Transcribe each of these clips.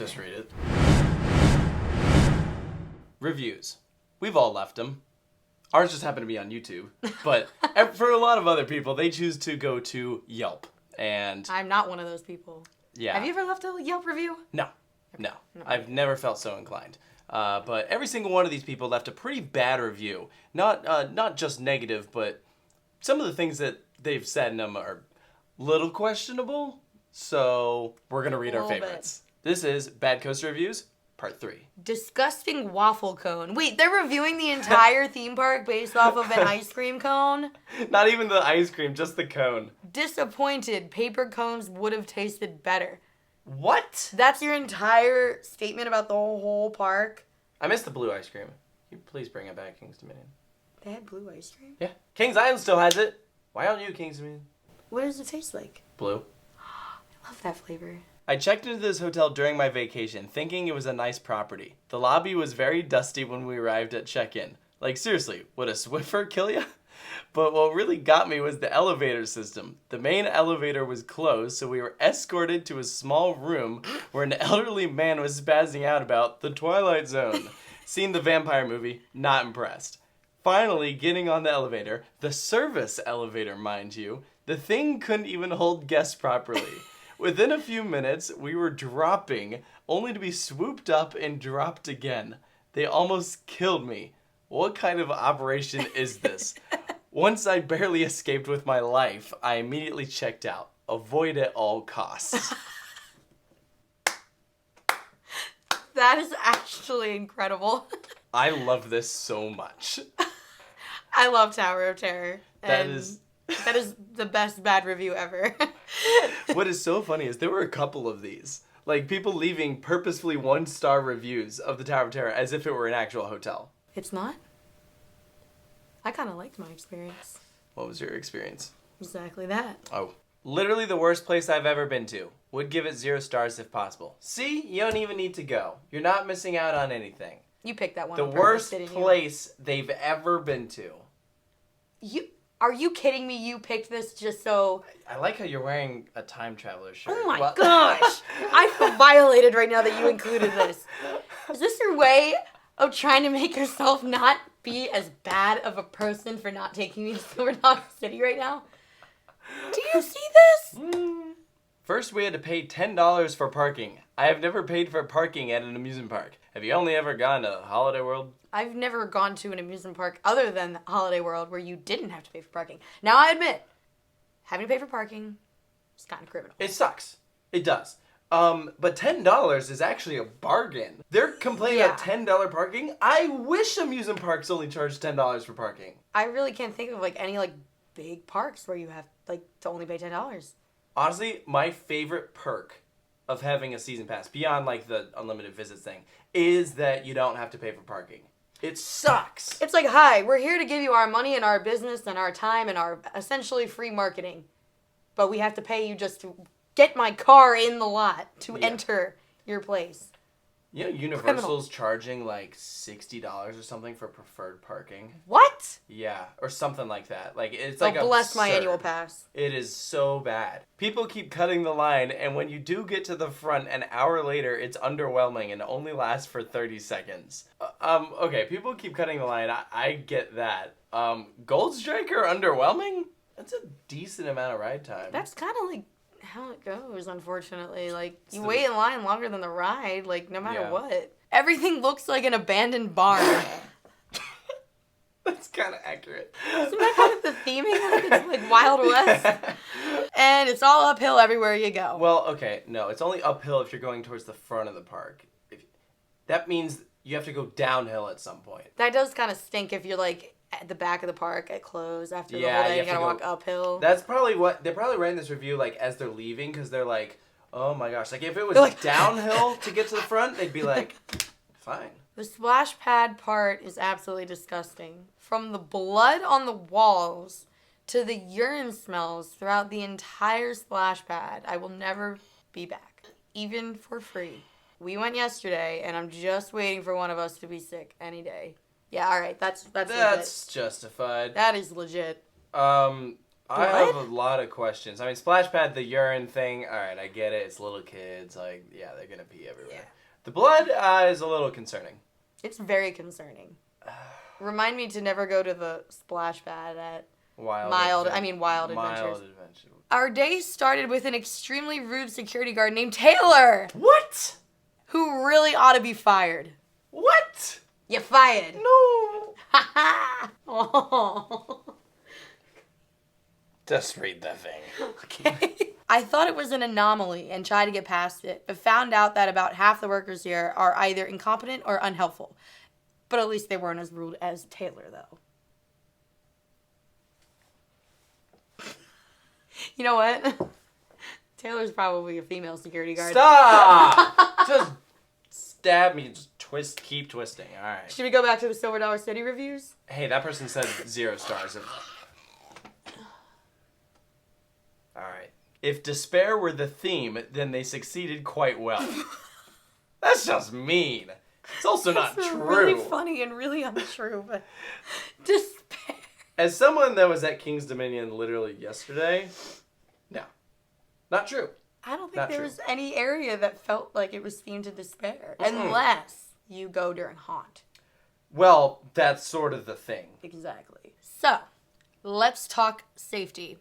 Just read it. Reviews. We've all left them. Ours just happened to be on YouTube. But for a lot of other people, they choose to go to Yelp. And I'm not one of those people. yeah. Have you ever left a Yelp review? No. I've never felt so inclined. But every single one of these people left a pretty bad review. Not just negative, but some of the things that they've said in them are a little questionable. So we're going to read our favorites. This is Bad Coaster Reviews, Part 3. Disgusting waffle cone. Wait, they're reviewing the entire theme park based off of an ice cream cone? Not even the ice cream, just the cone. Disappointed. Paper cones would have tasted better. What? That's your entire statement about the whole park? I missed the blue ice cream. Can you please bring it back, Kings Dominion? They had blue ice cream? Yeah. Kings Island still has it. Why don't you, Kings Dominion? What does it taste like? Blue. I love that flavor. I checked into this hotel during my vacation, thinking it was a nice property. The lobby was very dusty when we arrived at check-in. Like, seriously, would a Swiffer kill ya? But what really got me was the elevator system. The main elevator was closed, so we were escorted to a small room where an elderly man was spazzing out about the Twilight Zone. Seen the vampire movie, not impressed. Finally, getting on the elevator, the service elevator, mind you, the thing couldn't even hold guests properly. Within a few minutes, we were dropping, only to be swooped up and dropped again. They almost killed me. What kind of operation is this? Once I barely escaped with my life, I immediately checked out. Avoid at all costs. That is actually incredible. I love this so much. I love Tower of Terror. That is the best bad review ever. What is so funny is there were a couple of these. Like, people leaving purposefully 1-star reviews of the Tower of Terror as if it were an actual hotel. It's not? I kind of liked my experience. What was your experience? Exactly that. Oh. Literally the worst place I've ever been to. Would give it 0 stars if possible. See? You don't even need to go. You're not missing out on anything. You picked that one. The worst place they've ever been to. Are you kidding me? You picked this just so... I like how you're wearing a time traveler shirt. Oh my gosh! I feel violated right now that you included this. Is this your way of trying to make yourself not be as bad of a person for not taking me to Silver Dog City right now? Do you see this? First, we had to pay $10 for parking. I have never paid for parking at an amusement park. Have you only ever gone to Holiday World? I've never gone to an amusement park other than Holiday World where you didn't have to pay for parking. Now, I admit, having to pay for parking is kind of criminal. It sucks. It does. But $10 is actually a bargain. They're complaining about $10 parking. I wish amusement parks only charge $10 for parking. I really can't think of any big parks where you have to only pay $10. Honestly, my favorite perk of having a season pass, beyond the unlimited visits thing, is that you don't have to pay for parking. It sucks. It's like, hi, we're here to give you our money and our business and our time and our essentially free marketing. But we have to pay you just to get my car in the lot to enter your place. You know, Universal's charging $60 or something for preferred parking. What? Yeah, or something like that. It's bless my absurd. annual pass. It is so bad. People keep cutting the line, and when you do get to the front, an hour later, it's underwhelming and only lasts for 30 seconds. Okay, people keep cutting the line. I get that. Gold Striker underwhelming? That's a decent amount of ride time. That's kind of how it goes, unfortunately. You wait in line longer than the ride, no matter what. Everything looks like an abandoned barn. That's kind of accurate. Isn't that kind of the theming? It's Wild West. And it's all uphill everywhere you go. Well, okay, no, it's only uphill if you're going towards the front of the park. That means you have to go downhill at some point. That does kind of stink if you're at the back of the park at close after the whole day. You gotta walk uphill. That's probably what they're probably writing this review as they're leaving, because they're oh my gosh, if it was downhill to get to the front, they'd be fine. The splash pad part is absolutely disgusting. From the blood on the walls to the urine smells throughout the entire splash pad, I will never be back, even for free. We went yesterday, and I'm just waiting for one of us to be sick any day. Yeah, all right, that's legit. Justified. That is legit. I have a lot of questions. I mean, splash pad, the urine thing, all right, I get it. It's little kids. Like, yeah, they're going to pee everywhere. Yeah. The blood is a little concerning. It's very concerning. Remind me to never go to the splash pad at Wild Adventures. Our day started with an extremely rude security guard named Taylor. What? Who really ought to be fired. What? You're fired. No. Oh. Just read the thing. Okay. I thought it was an anomaly and tried to get past it, but found out that about half the workers here are either incompetent or unhelpful. But at least they weren't as rude as Taylor, though. You know what? Taylor's probably a female security guard. Stop! Just stab me. Just keep twisting. All right. Should we go back to the Silver Dollar City reviews? Hey, that person said 0 stars. All right. If despair were the theme, then they succeeded quite well. That's just mean. It's also not true. Really funny and really untrue, but despair. As someone that was at King's Dominion literally yesterday, no, not true. I don't think there was any area that felt like it was themed to despair, unless you go during haunt. Well, that's sort of the thing. Exactly. So, let's talk safety.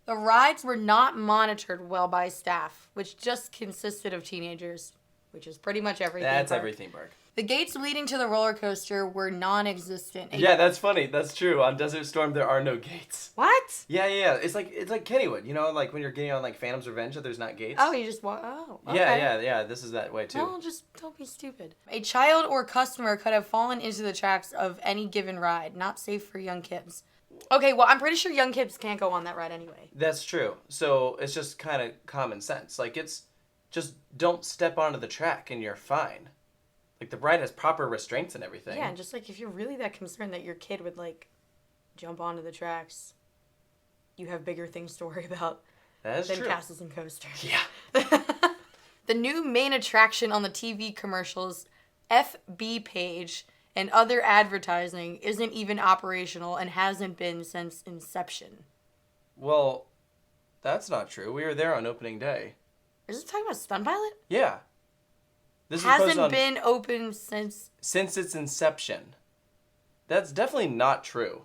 The rides were not monitored well by staff, which just consisted of teenagers, which is pretty much every theme park. That's every theme park. The gates leading to the roller coaster were non-existent. Yeah, that's funny. That's true. On Desert Storm, there are no gates. What? Yeah. It's like Kennywood. You know, like when you're getting on like Phantom's Revenge, there's not gates. Oh, you just walk. Oh, okay. Yeah. This is that way too. No, just don't be stupid. A child or customer could have fallen into the tracks of any given ride. Not safe for young kids. Okay, well, I'm pretty sure young kids can't go on that ride anyway. That's true. So it's just kind of common sense. Like, it's just don't step onto the track and you're fine. Like, the ride has proper restraints and everything. Yeah, and just like if you're really that concerned that your kid would like jump onto the tracks, you have bigger things to worry about than castles and coasters. Yeah. The new main attraction on the TV commercials, FB page, and other advertising isn't even operational and hasn't been since inception. Well, that's not true. We were there on opening day. Is this talking about Stun Pilot? Yeah. This hasn't been open since its inception. That's definitely not true.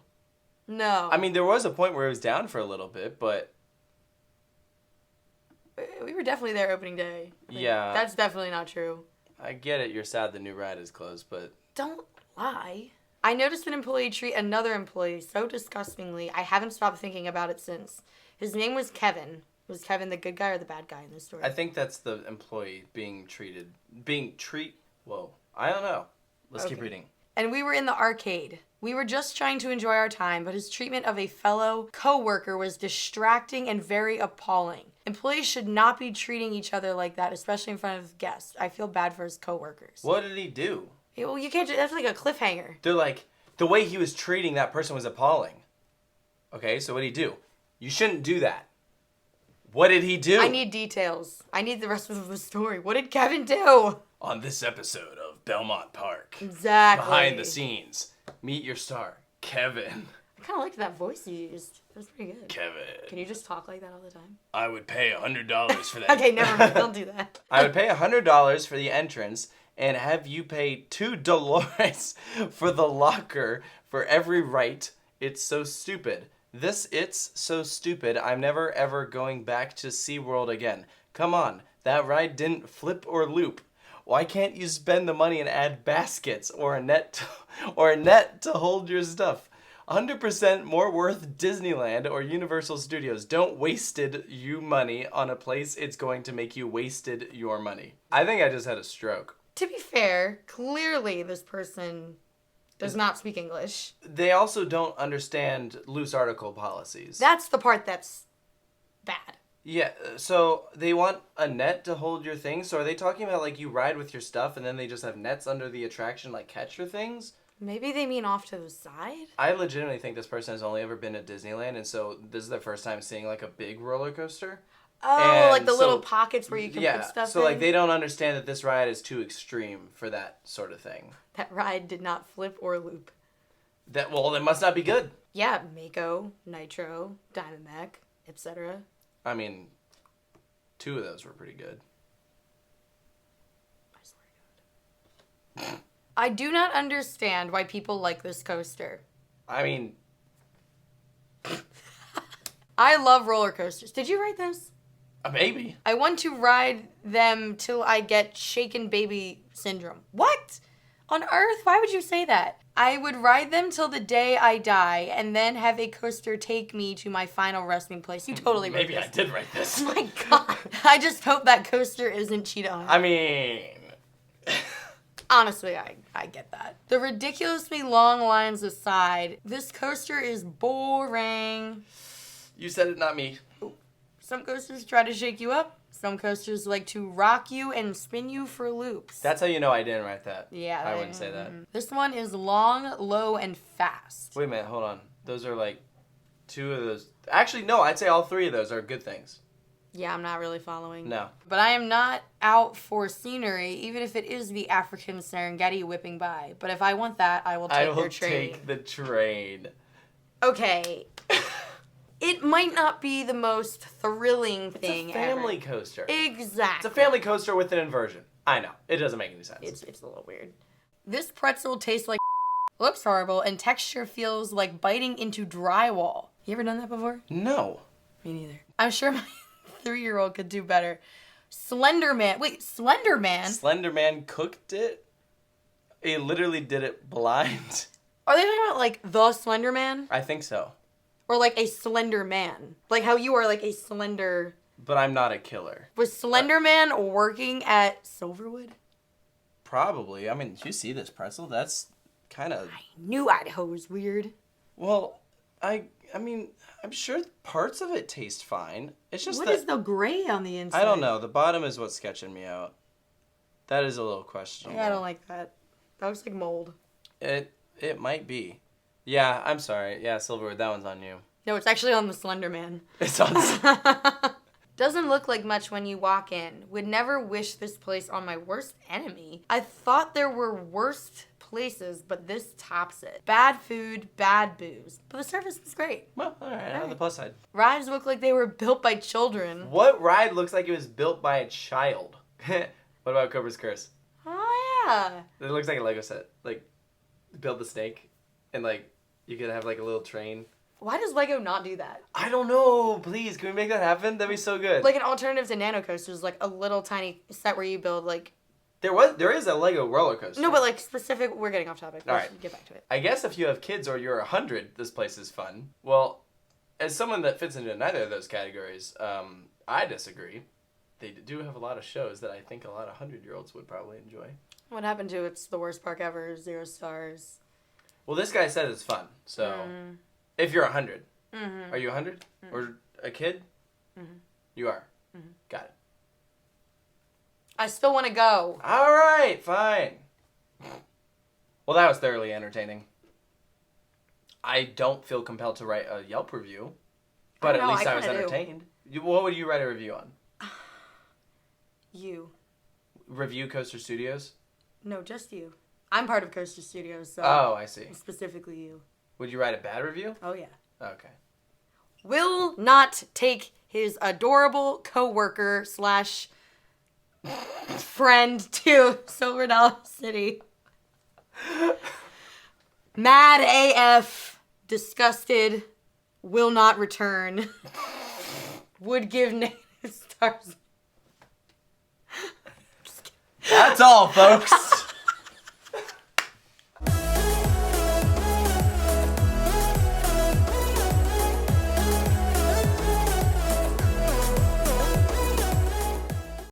No. I mean, there was a point where it was down for a little bit, but we were definitely there opening day. Yeah. That's definitely not true. I get it. You're sad the new ride is closed, but don't lie. I noticed an employee treat another employee so disgustingly, I haven't stopped thinking about it since. His name was Kevin. Was Kevin the good guy or the bad guy in this story? I think that's the employee Whoa. I don't know. Let's keep reading. And we were in the arcade. We were just trying to enjoy our time, but his treatment of a fellow co-worker was distracting and very appalling. Employees should not be treating each other like that, especially in front of guests. I feel bad for his co-workers. What did he do? Well, you can't. That's like a cliffhanger. They're like, the way he was treating that person was appalling. Okay, so what did he do? You shouldn't do that. What did he do? I need details. I need the rest of the story. What did Kevin do? On this episode of Belmont Park. Exactly. Behind the scenes. Meet your star, Kevin. I kind of liked that voice you used. That was pretty good. Kevin. Can you just talk like that all the time? I would pay $100 for that. Okay, never mind. Don't do that. I would pay $100 for the entrance and have you pay $2 for the locker for every right. It's so stupid. It's so stupid. I'm never ever going back to SeaWorld again. Come on, that ride didn't flip or loop. Why can't you spend the money and add baskets or a net to hold your stuff? 100% more worth Disneyland or Universal Studios. Don't wasted you money on a place it's going to make you wasted your money. I think I just had a stroke. To be fair, clearly this person does not speak English. They also don't understand loose article policies. That's the part that's bad. Yeah, so they want a net to hold your things? So are they talking about like you ride with your stuff and then they just have nets under the attraction like catch your things? Maybe they mean off to the side? I legitimately think this person has only ever been to Disneyland and so this is their first time seeing like a big roller coaster. Oh, and like the little pockets where you can put stuff in? So like they don't understand that this ride is too extreme for that sort of thing. That ride did not flip or loop. Well, it must not be good. Yeah, Mako, Nitro, Diamond Mech, etc. I mean, 2 of those were pretty good. I swear to God. I do not understand why people like this coaster. I mean... I love roller coasters. Did you ride this? Maybe. I want to ride them till I get shaken baby syndrome. What? On earth? Why would you say that? I would ride them till the day I die and then have a coaster take me to my final resting place. You totally wrote Maybe this. I did write this. Oh my God. I just hope that coaster isn't cheetah hunt. I mean... Honestly, I get that. The ridiculously long lines aside, this coaster is boring. You said it, not me. Some coasters try to shake you up. Some coasters like to rock you and spin you for loops. That's how you know I didn't write that. Yeah. I wouldn't say that. This one is long, low, and fast. Wait a minute, hold on. Those are like 2 of those. Actually, no, I'd say all 3 of those are good things. Yeah, I'm not really following. No. But I am not out for scenery, even if it is the African Serengeti whipping by. But if I want that, I will take your train. take the train. Okay. It might not be the most thrilling It's thing a family ever. coaster. Exactly. It's a family coaster with an inversion. I know. It doesn't make any sense. It's a little weird. This pretzel tastes like looks horrible, and texture feels like biting into drywall. You ever done that before? No. Me neither. I'm sure my 3-year-old could do better. Slenderman. Wait, Slenderman? Slenderman cooked it? He literally did it blind. Are they talking about like the Slenderman? I think so. Or like a slender man? Like how you are like a slender... But I'm not a killer. Was Slenderman working at Silverwood? Probably. I mean, you see this pretzel? That's kind of... I knew Idaho was weird. Well, I mean, I'm sure parts of it taste fine. It's just What that... is the gray on the inside? I don't know. The bottom is what's sketching me out. That is a little questionable. Yeah, I don't like that. That looks like mold. It might be. Yeah, I'm sorry. Yeah, Silverwood, that one's on you. No, it's actually on the Slenderman. It's on... Doesn't look like much when you walk in. Would never wish this place on my worst enemy. I thought there were worst places, but this tops it. Bad food, bad booze. But the service was great. Well, all right, on the plus side. Rides look like they were built by children. What ride looks like it was built by a child? What about Cobra's Curse? Oh, yeah. It looks like a Lego set. Like, build the snake, and, like, you could have, like, a little train. Why does Lego not do that? I don't know. Please, can we make that happen? That'd be so good. Like an alternative to Nano Coasters, like a little tiny set where you build, like... There is a Lego roller coaster. No, but, like, specific... We're getting off topic. All Let's right. get back to it. I guess if you have kids or you're 100, this place is fun. Well, as someone that fits into neither of those categories, I disagree. They do have a lot of shows that I think a lot of 100-year-olds would probably enjoy. What happened to It's the Worst Park Ever, 0 stars? Well, this guy said it's fun, so if you're 100. Are you 100? Or a kid? You are. Got it. I still want to go. All right, fine. Well, that was thoroughly entertaining. I don't feel compelled to write a Yelp review, but at least I was entertained. What would you write a review on? You. Review Coaster Studios? No, just you. I'm part of Coaster Studios, so... Oh, I see. Specifically you. Would you write a bad review? Oh, yeah. Okay. Will not take his adorable co-worker / friend to Silver Dollar City. Mad AF. Disgusted. Will not return. Would give negative stars. That's all, folks.